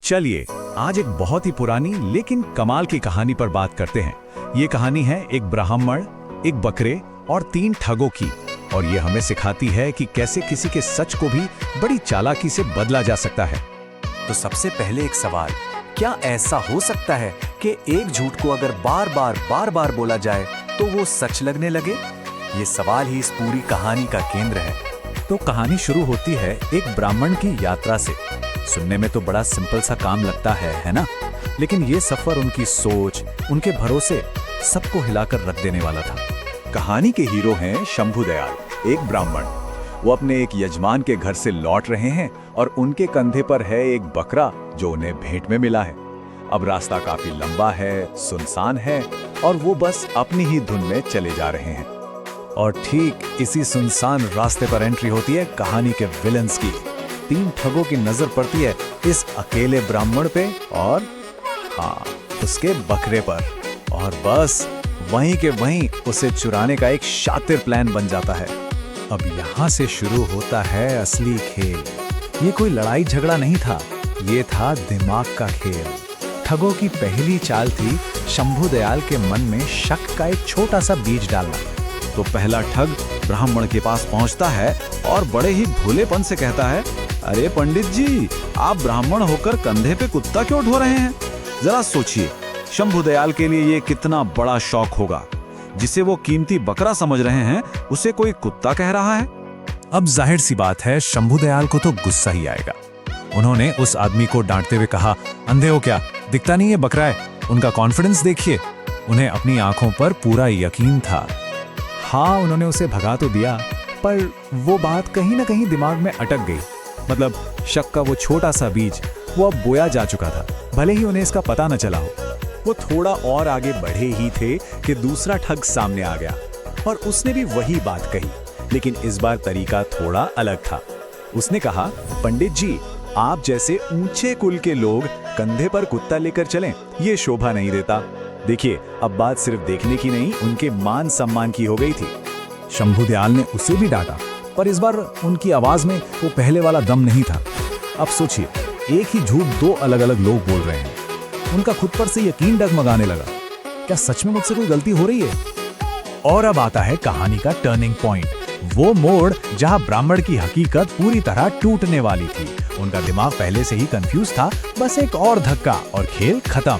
चलिए आज एक बहुत ही पुरानी लेकिन कमाल की कहानी पर बात करते हैं। ये कहानी है एक ब्राह्मण, एक बकरे और 3 ठगों की, और ये हमें सिखाती है कि कैसे किसी के सच को भी बड़ी चालाकी से बदला जा सकता है। तो सबसे पहले एक सवाल, क्या ऐसा हो सकता है कि एक झूठ को अगर बार बार बोला जाए तो वो सच लगने लगे? ये सवाल ही इस पूरी कहानी का केंद्र है। तो कहानी शुरू होती है एक ब्राह्मण की यात्रा से। सुनने में तो बड़ा सिंपल सा काम लगता है ना? लेकिन ये सफर उनकी सोच, उनके भरोसे सबको हिलाकर रख देने वाला था। कहानी के हीरो हैं शंभू दयाल, एक ब्राह्मण। वो अपने एक यजमान के घर से लौट रहे हैं और उनके कंधे पर है एक बकरा जो उन्हें भेंट में मिला है। अब रास्ता काफी लंबा है, सुनसान है और वो बस अपनी ही धुन में चले जा रहे हैं। और ठीक इसी सुनसान रास्ते पर एंट्री होती है कहानी के विलन्स की। 3 ठगों की नजर पड़ती है इस अकेले ब्राह्मण पे और उसके बकरे पर, और बस वहीं के वहीं उसे चुराने का एक शातिर प्लान बन जाता है। अब यहाँ से शुरू होता है असली खेल। ये कोई लड़ाई झगड़ा नहीं था, ये था दिमाग का खेल। ठगों की पहली चाल थी शंभू दयाल के मन में शक का एक छोटा सा बीज डालना। तो पहला ठग ब्राह्मण के पास पहुंचता है और बड़े ही भोलेपन से कहता है, अरे पंडित जी, आप ब्राह्मण होकर कंधे पे कुत्ता क्यों ढो रहे हैं? जरा सोचिए, शंभू दयाल के लिए ये कितना बड़ा शौक होगा। जिसे वो कीमती बकरा समझ रहे हैं उसे कोई कुत्ता कह रहा है। अब जाहिर सी बात है शंभू दयाल को तो गुस्सा ही आएगा। उन्होंने उस आदमी को डांटते हुए कहा, अंधे हो क्या? दिखता नहीं है बकरा है? उनका कॉन्फिडेंस देखिए। उन्हें अपनी आंखों पर पूरा यकीन था। हाँ, उन्होंने उसे भगा तो दिया, पर वो बात कहीं ना कहीं दिमाग में अटक गई। मतलब शक का वो छोटा सा बीज वो अब बोया जा चुका था, भले ही उन्हें इसका पता न चला हो। वो थोड़ा और आगे बढ़े ही थे कि दूसरा ठग सामने आ गया और उसने भी वही बात कही, लेकिन इस बार तरीका थोड़ा अलग था। उसने कहा, पंडित जी, आप जैसे ऊंचे कुल के लोग कंधे पर कुत्ता लेकर चलें, ये शोभा नहीं देता। देखिए, अब बात सिर्फ देखने की नहीं, उनके मान सम्मान की हो गई थी। शंभू दयाल ने उसे भी डांटा, पर इस बार उनकी आवाज में वो पहले वाला दम नहीं था। अब सोचिए, एक ही झूठ 2 अलग अलग लोग बोल रहे हैं। उनका खुद पर से यकीन डगमगाने लगा। क्या सच में मुझसे कोई गलती हो रही है? और अब आता है कहानी का टर्निंग पॉइंट, वो मोड़ जहां ब्राह्मण की हकीकत पूरी तरह टूटने वाली थी। उनका दिमाग पहले से ही कंफ्यूज था, बस एक और धक्का और खेल खत्म।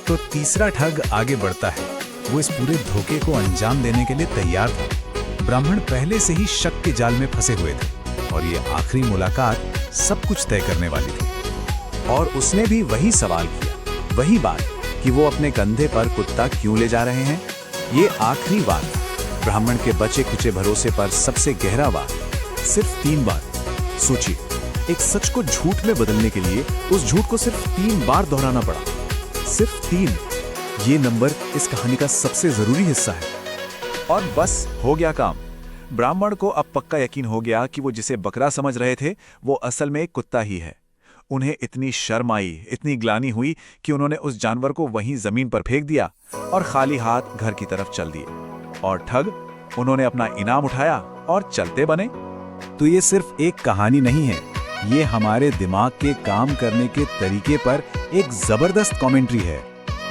तो तीसरा ठग आगे बढ़ता है। वो इस पूरे धोखे को अंजाम देने के लिए तैयार था। ब्राह्मण पहले से ही शक के जाल में फंसे हुए थे और ये आखिरी मुलाकात सब कुछ तय करने वाली थी। और उसने भी वही सवाल किया, वही बात कि वो अपने कंधे पर कुत्ता क्यों ले जा रहे हैं। ये आखिरी बात, ब्राह्मण के बचे खुचे भरोसे पर सबसे गहरा वार। सिर्फ 3 बार। सोचिए, एक सच को झूठ में बदलने के लिए उस झूठ को सिर्फ 3 बार दोहराना पड़ा। सिर्फ 3। ये नंबर इस कहानी का सबसे जरूरी हिस्सा है। और बस हो गया काम। ब्राह्मण को अब पक्का यकीन हो गया कि वो जिसे बकरा समझ रहे थे वो असल में एक कुत्ता ही है। उन्हें इतनी शर्म आई, इतनी ग्लानि हुई कि उन्होंने उस जानवर को वहीं जमीन पर फेंक दिया और खाली हाथ घर की तरफ चल दिए। और ठग, उन्होंने अपना इनाम उठाया और चलते बने। तो ये सिर्फ एक कहानी नहीं है, ये हमारे दिमाग के काम करने के तरीके पर एक जबरदस्त कमेंट्री है।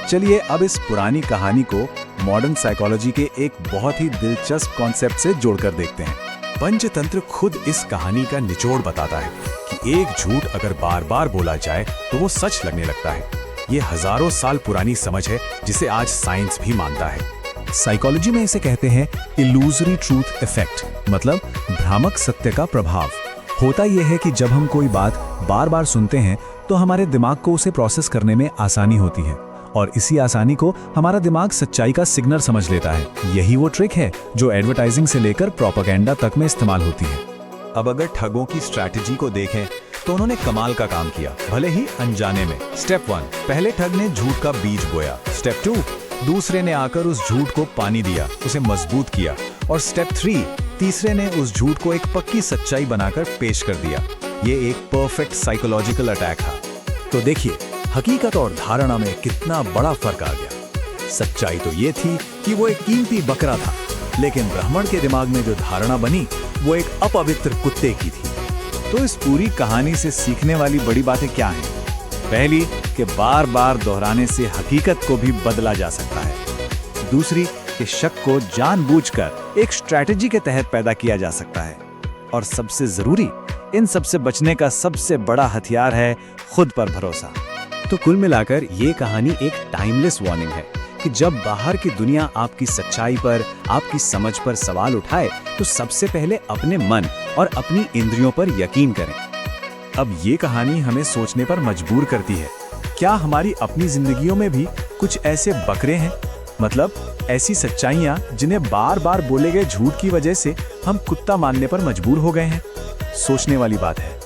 चलिए अब इस पुरानी कहानी को मॉडर्न साइकोलॉजी के एक बहुत ही दिलचस्प कॉन्सेप्ट से जोड़कर देखते हैं। पंचतंत्र खुद इस कहानी का निचोड़ बताता है कि एक झूठ अगर बार बार बोला जाए तो वो सच लगने लगता है। ये हजारों साल पुरानी समझ है जिसे आज साइंस भी मानता है। साइकोलॉजी में इसे कहते हैं इल्यूजरी ट्रूथ इफेक्ट, मतलब भ्रामक सत्य का प्रभाव। होता यह है कि जब हम कोई बात बार बार सुनते हैं तो हमारे दिमाग को उसे प्रोसेस करने में आसानी होती है, और इसी आसानी को हमारा दिमाग सच्चाई का सिग्नल समझ लेता है। यही वो ट्रिक है जो एडवर्टाइजिंग से लेकर प्रोपेगेंडा तक में इस्तेमाल होती है। अब अगर ठगों की स्ट्रैटेजी को देखें तो उन्होंने कमाल का काम किया, भले ही अनजाने में। स्टेप 1, पहले ठग ने झूठ का बीज बोया। स्टेप 2, दूसरे ने आकर उस झूठ को पानी दिया, उसे मजबूत किया। और स्टेप 3, तीसरे ने उस झूठ को एक पक्की सच्चाई बनाकर पेश कर दिया। ये एक परफेक्ट साइकोलॉजिकल अटैक था। तो देखिए, हकीकत और धारणा में कितना बड़ा फर्क आ गया। सच्चाई तो ये थी कि वो एक कीमती बकरा था, लेकिन ब्राह्मण के दिमाग में जो धारणा बनी वो एक अपवित्र कुत्ते की थी। तो इस पूरी कहानी से सीखने वाली बड़ी बातें क्या हैं? पहली कि बार बार दोहराने से हकीकत को भी बदला जा सकता है। दूसरी कि शक को जानबूझकर एक स्ट्रैटेजी के तहत पैदा किया जा सकता है। और सबसे जरूरी, इन सबसे बचने का सबसे बड़ा हथियार है खुद पर भरोसा। तो कुल मिलाकर ये कहानी एक टाइमलेस वार्निंग है कि जब बाहर की दुनिया आपकी सच्चाई पर, आपकी समझ पर सवाल उठाए तो सबसे पहले अपने मन और अपनी इंद्रियों पर यकीन करें। अब ये कहानी हमें सोचने पर मजबूर करती है, क्या हमारी अपनी जिंदगियों में भी कुछ ऐसे बकरे हैं, मतलब ऐसी सच्चाइयां जिन्हें बार बार बोले गए झूठ की वजह से हम कुत्ता मानने पर मजबूर हो गए हैं? सोचने वाली बात है।